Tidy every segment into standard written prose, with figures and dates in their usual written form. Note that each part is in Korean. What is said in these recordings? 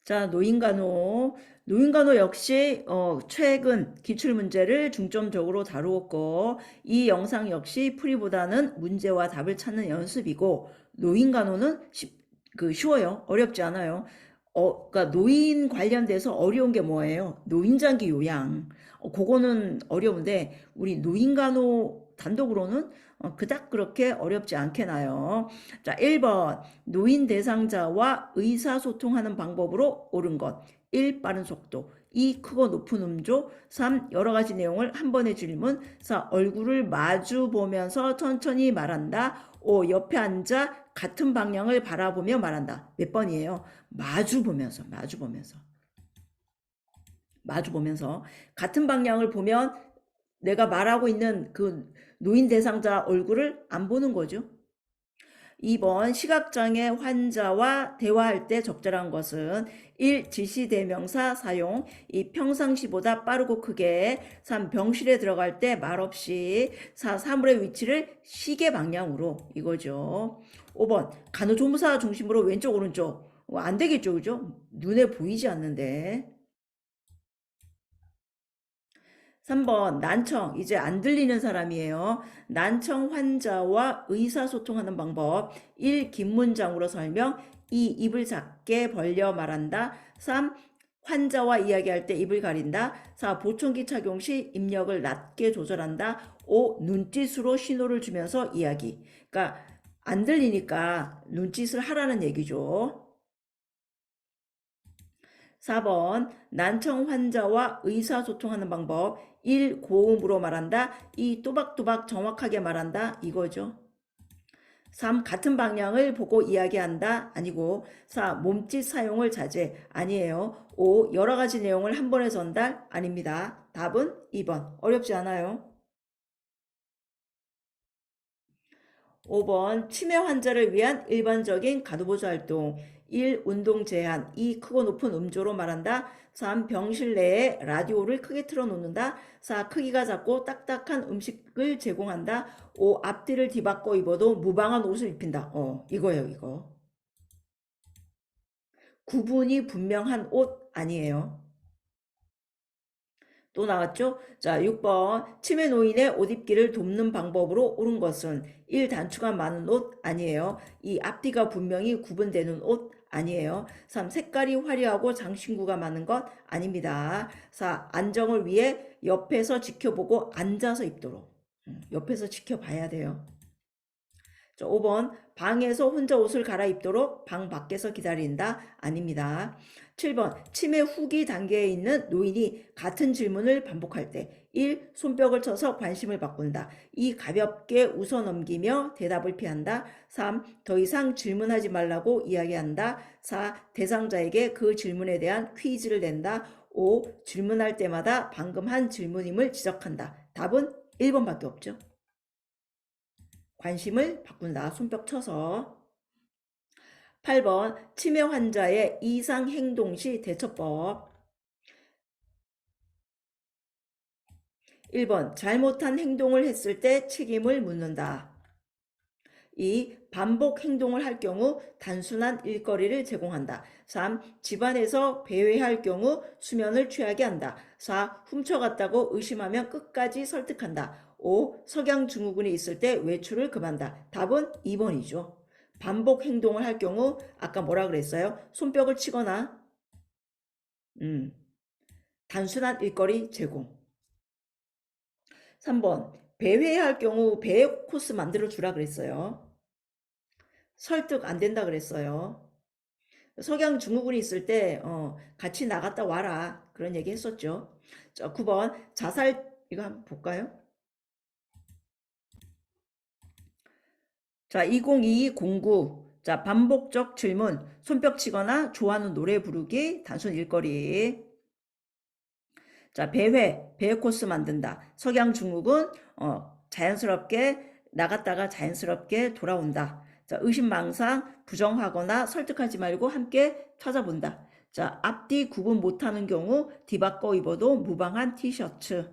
자, 노인간호. 노인간호 역시 최근 기출문제를 중점적으로 다루었고 이 영상 역시 풀이보다는 문제와 답을 찾는 연습이고 노인간호는 쉬워요. 어렵지 않아요. 그러니까 노인 관련돼서 어려운 게 뭐예요? 노인장기 요양. 그거는 어려운데 우리 노인간호 단독으로는 그닥 그렇게 어렵지 않게 나요. 자, 1번. 노인 대상자와 의사소통하는 방법으로 옳은 것. 1. 빠른 속도. 2. 크고 높은 음조. 3. 여러 가지 내용을 한 번에 질문. 4. 얼굴을 마주 보면서 천천히 말한다. 5. 옆에 앉아 같은 방향을 바라보며 말한다. 몇 번이에요? 마주 보면서, 마주 보면서. 마주 보면서. 같은 방향을 보면 내가 말하고 있는 그 노인 대상자 얼굴을 안 보는 거죠. 2번 시각장애 환자와 대화할 때 적절한 것은 1. 지시대명사 사용. 2. 평상시보다 빠르고 크게. 3. 병실에 들어갈 때 말없이. 4. 사물의 위치를 시계 방향으로. 이거죠. 5번 간호조무사 중심으로 왼쪽 오른쪽. 안 되겠죠, 그죠? 눈에 보이지 않는데. 3번 난청, 이제 안 들리는 사람이에요. 난청 환자와 의사소통하는 방법. 1. 긴 문장으로 설명. 2. 입을 작게 벌려 말한다. 3. 환자와 이야기할 때 입을 가린다. 4. 보청기 착용 시 입력을 낮게 조절한다. 5. 눈짓으로 신호를 주면서 이야기. 그러니까 안 들리니까 눈짓을 하라는 얘기죠. 4번 난청 환자와 의사소통하는 방법. 1. 고음으로 말한다. 2. 또박또박 정확하게 말한다. 이거죠. 3. 같은 방향을 보고 이야기한다. 아니고 4. 몸짓 사용을 자제. 아니에요. 5. 여러 가지 내용을 한 번에 전달. 아닙니다. 답은 2번. 어렵지 않아요. 5번 치매 환자를 위한 일반적인 간호보조 활동. 1. 운동 제한. 2. 크고 높은 음조로 말한다. 3. 병실 내에 라디오를 크게 틀어놓는다. 4. 크기가 작고 딱딱한 음식을 제공한다. 5. 앞뒤를 뒤바꿔 입어도 무방한 옷을 입힌다. 이거예요, 이거. 구분이 분명한 옷 아니에요. 또 나왔죠? 자, 6번 치매 노인의 옷 입기를 돕는 방법으로 옳은 것은 1. 단추가 많은 옷 아니에요. 2. 앞뒤가 분명히 구분되는 옷 아니에요. 3. 색깔이 화려하고 장신구가 많은 것 아닙니다. 4. 안정을 위해 옆에서 지켜보고 앉아서 입도록. 옆에서 지켜봐야 돼요. 5번 방에서 혼자 옷을 갈아입도록 방 밖에서 기다린다. 아닙니다. 7번 치매 후기 단계에 있는 노인이 같은 질문을 반복할 때 1. 손뼉을 쳐서 관심을 바꾼다. 2. 가볍게 웃어넘기며 대답을 피한다. 3. 더 이상 질문하지 말라고 이야기한다. 4. 대상자에게 그 질문에 대한 퀴즈를 낸다. 5. 질문할 때마다 방금 한 질문임을 지적한다. 답은 1번밖에 없죠. 관심을 바꾼다. 손뼉 쳐서. 8번 치매 환자의 이상 행동 시 대처법. 1번 잘못한 행동을 했을 때 책임을 묻는다. 2. 반복 행동을 할 경우 단순한 일거리를 제공한다. 3. 집안에서 배회할 경우 수면을 취하게 한다. 4. 훔쳐갔다고 의심하면 끝까지 설득한다. 5. 석양증후군이 있을 때 외출을 금한다. 답은 2번이죠. 반복 행동을 할 경우 아까 뭐라 그랬어요? 손뼉을 치거나 단순한 일거리 제공. 3번 배회할 경우 배회 코스 만들어 주라 그랬어요. 설득 안 된다 그랬어요. 석양 증후군이 있을 때 같이 나갔다 와라 그런 얘기 했었죠. 자, 9번 자살 이거 한번 볼까요? 자, 202209. 자, 반복적 질문. 손뼉 치거나 좋아하는 노래 부르기. 단순 일거리. 자, 배회 코스 만든다. 석양 증후군 자연스럽게 나갔다가 자연스럽게 돌아온다. 자, 의심망상 부정하거나 설득하지 말고 함께 찾아본다. 자, 앞뒤 구분 못하는 경우 뒤바꿔 입어도 무방한 티셔츠.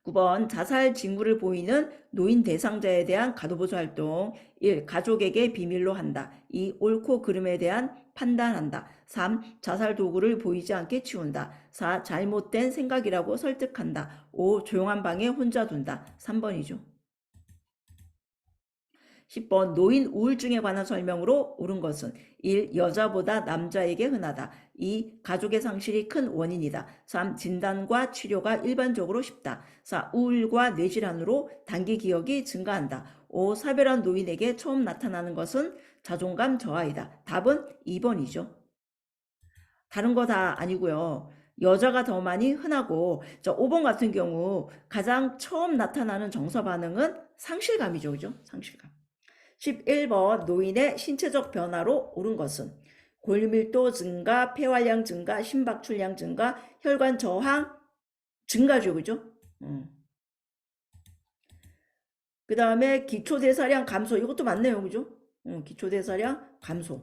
9번 자살 징후를 보이는 노인 대상자에 대한 간호보조 활동. 1. 가족에게 비밀로 한다. 2. 옳고 그름에 대한 판단한다. 3. 자살 도구를 보이지 않게 치운다. 4. 잘못된 생각이라고 설득한다. 5. 조용한 방에 혼자 둔다. 3번이죠. 10번 노인 우울증에 관한 설명으로 옳은 것은 1. 여자보다 남자에게 흔하다. 2. 가족의 상실이 큰 원인이다. 3. 진단과 치료가 일반적으로 쉽다. 4. 우울과 뇌질환으로 단기 기억이 증가한다. 5. 사별한 노인에게 처음 나타나는 것은 자존감 저하이다. 답은 2번이죠. 다른 거 다 아니고요. 여자가 더 많이 흔하고 5번 같은 경우 가장 처음 나타나는 정서 반응은 상실감이죠. 그죠? 상실감. 11번 노인의 신체적 변화로 옳은 것은 골밀도 증가, 폐활량 증가, 심박출량 증가, 혈관 저항 증가죠. 그죠? 그 다음에 기초대사량 감소. 이것도 맞네요. 그죠? 기초대사량 감소.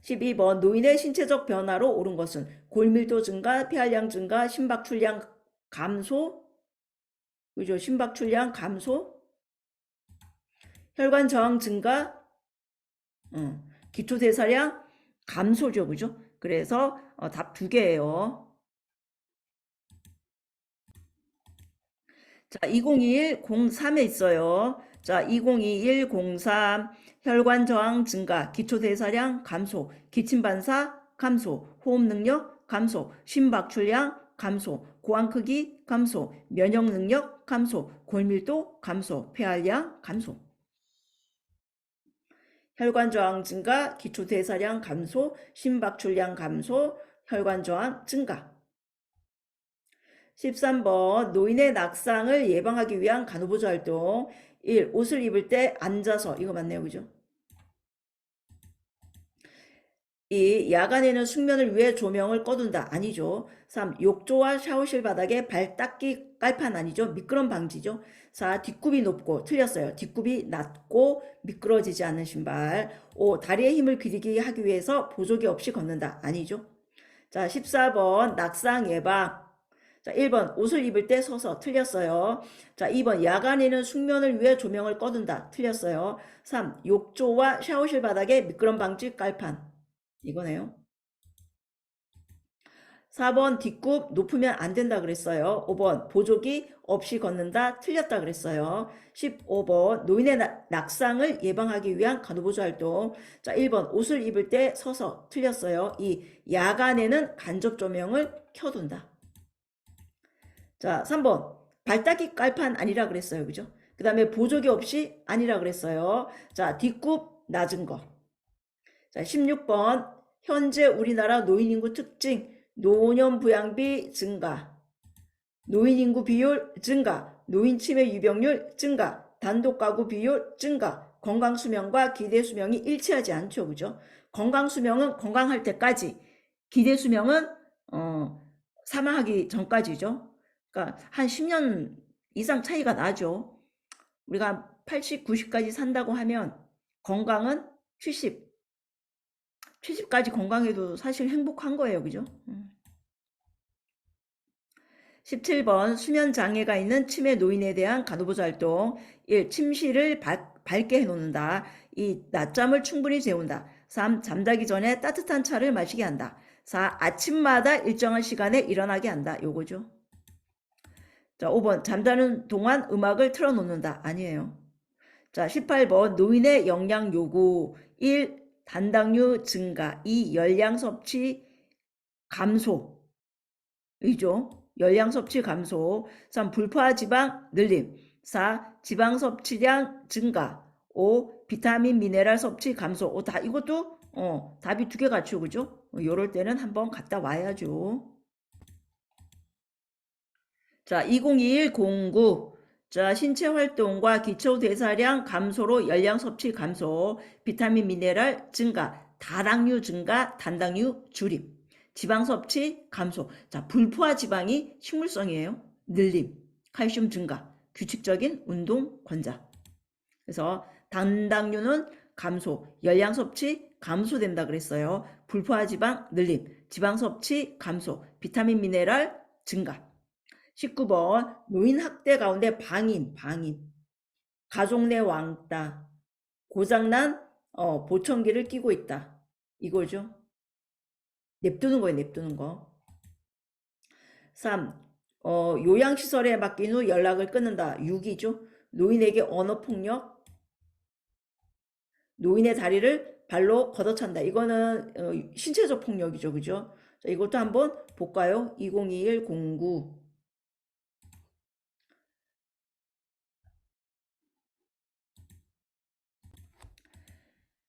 12번 노인의 신체적 변화로 옳은 것은 골밀도 증가, 폐활량 증가, 심박출량 감소. 그죠? 심박출량 감소. 혈관 저항 증가. 기초대사량 감소죠. 그죠? 그래서 답 2개예요. 자, 2021 03에 있어요. 자, 2021 03 혈관 저항 증가, 기초대사량 감소, 기침 반사 감소, 호흡 능력 감소, 심박출량 감소, 고환 크기 감소, 면역 능력 감소, 골밀도 감소, 폐활량 감소. 혈관 저항 증가, 기초대사량 감소, 심박출량 감소, 혈관 저항 증가. 13번 노인의 낙상을 예방하기 위한 간호보조 활동. 1. 옷을 입을 때 앉아서. 이거 맞네요. 그죠? 2. 야간에는 숙면을 위해 조명을 꺼둔다. 아니죠. 3. 욕조와 샤워실 바닥에 발 닦기 깔판. 아니죠. 미끄럼 방지죠. 4. 뒷굽이 높고. 틀렸어요. 뒷굽이 낮고 미끄러지지 않는 신발. 5. 다리에 힘을 기르게 하기 위해서 보조기 없이 걷는다. 아니죠. 자, 14번 낙상 예방. 자, 1번 옷을 입을 때 서서. 틀렸어요. 자, 2번 야간에는 숙면을 위해 조명을 꺼둔다. 틀렸어요. 3. 욕조와 샤워실 바닥에 미끄럼 방지 깔판. 이거네요. 4번 뒷굽 높으면 안 된다 그랬어요. 5번 보조기 없이 걷는다. 틀렸다 그랬어요. 15번 노인의 낙상을 예방하기 위한 간호보조 활동. 자, 1번 옷을 입을 때 서서. 틀렸어요. 2. 야간에는 간접 조명을 켜둔다. 자, 3번 발닦이 깔판 아니라 그랬어요. 그죠? 그 다음에 보조기 없이 아니라 그랬어요. 자, 뒷굽 낮은 거. 자, 16번 현재 우리나라 노인인구 특징 노년 부양비 증가, 노인인구 비율 증가, 노인 치매 유병률 증가, 단독 가구 비율 증가, 건강수명과 기대수명이 일치하지 않죠. 그죠? 건강수명은 건강할 때까지, 기대수명은 사망하기 전까지죠. 그러니까 한 10년 이상 차이가 나죠. 우리가 80, 90까지 산다고 하면 건강은 70까지 건강해도 사실 행복한 거예요. 그죠? 17번 수면 장애가 있는 치매 노인에 대한 간호보조 활동. 1. 침실을 밝게 해놓는다. 2. 낮잠을 충분히 재운다. 3. 잠자기 전에 따뜻한 차를 마시게 한다. 4. 아침마다 일정한 시간에 일어나게 한다. 요거죠. 자, 5번 잠자는 동안 음악을 틀어놓는다. 아니에요. 자, 18번 노인의 영양 요구. 1. 단당류 증가. 2. 열량 섭취 감소. 이죠. 열량 섭취 감소. 3. 불포화 지방 늘림. 4. 지방 섭취량 증가. 5. 비타민 미네랄 섭취 감소. 이것도 답이 2개 같죠. 그죠? 요럴 때는 한번 갔다 와야죠. 자, 2021-09. 자, 신체 활동과 기초 대사량 감소로 열량 섭취 감소, 비타민 미네랄 증가, 다당류 증가, 단당류 줄임, 지방 섭취 감소. 자, 불포화 지방이 식물성이에요. 늘림, 칼슘 증가, 규칙적인 운동 권장. 그래서 단당류는 감소, 열량 섭취 감소된다 그랬어요. 불포화 지방 늘림, 지방 섭취 감소, 비타민 미네랄 증가. 19번 노인 학대 가운데 방임, 가족 내 왕따, 고장난 보청기를 끼고 있다. 이거죠. 냅두는 거예요. 냅두는 거. 3. 요양시설에 맡긴 후 연락을 끊는다. 6이죠. 노인에게 언어폭력, 노인의 다리를 발로 걷어찬다. 이거는 신체적 폭력이죠. 그죠? 자, 이것도 한번 볼까요? 2021-09.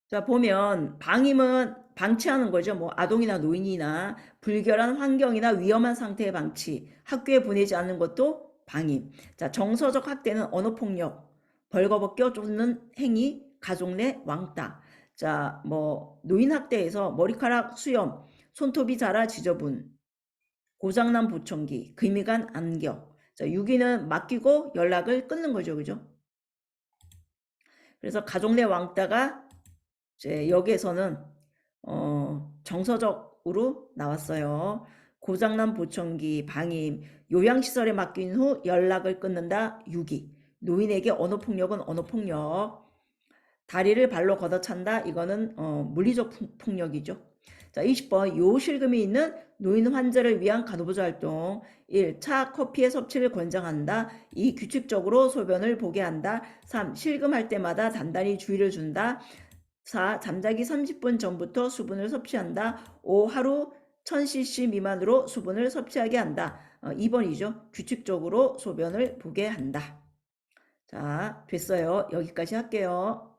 자, 보면 방임은 방치하는 거죠. 뭐 아동이나 노인이나 불결한 환경이나 위험한 상태의 방치, 학교에 보내지 않는 것도 방임. 자, 정서적 학대는 언어폭력, 벌거벗겨 쫓는 행위, 가족 내 왕따. 자, 뭐 노인 학대에서 머리카락 수염, 손톱이 자라 지저분, 고장난 보청기, 금이간 안겨. 자, 6위는 맡기고 연락을 끊는 거죠. 그죠? 그래서 가족 내 왕따가 이제 여기에서는 정서적으로 나왔어요. 고장난 보청기, 방임, 요양시설에 맡긴 후 연락을 끊는다. 6위. 노인에게 언어폭력은 언어폭력. 다리를 발로 걷어찬다. 이거는 물리적 폭력이죠. 자, 20번 요실금이 있는 노인 환자를 위한 간호보조 활동. 1. 차, 커피의 섭취를 권장한다. 2. 규칙적으로 소변을 보게 한다. 3. 실금할 때마다 단단히 주의를 준다. 4. 잠자기 30분 전부터 수분을 섭취한다. 5. 하루 1000cc 미만으로 수분을 섭취하게 한다. 2번이죠. 규칙적으로 소변을 보게 한다. 자, 됐어요. 여기까지 할게요.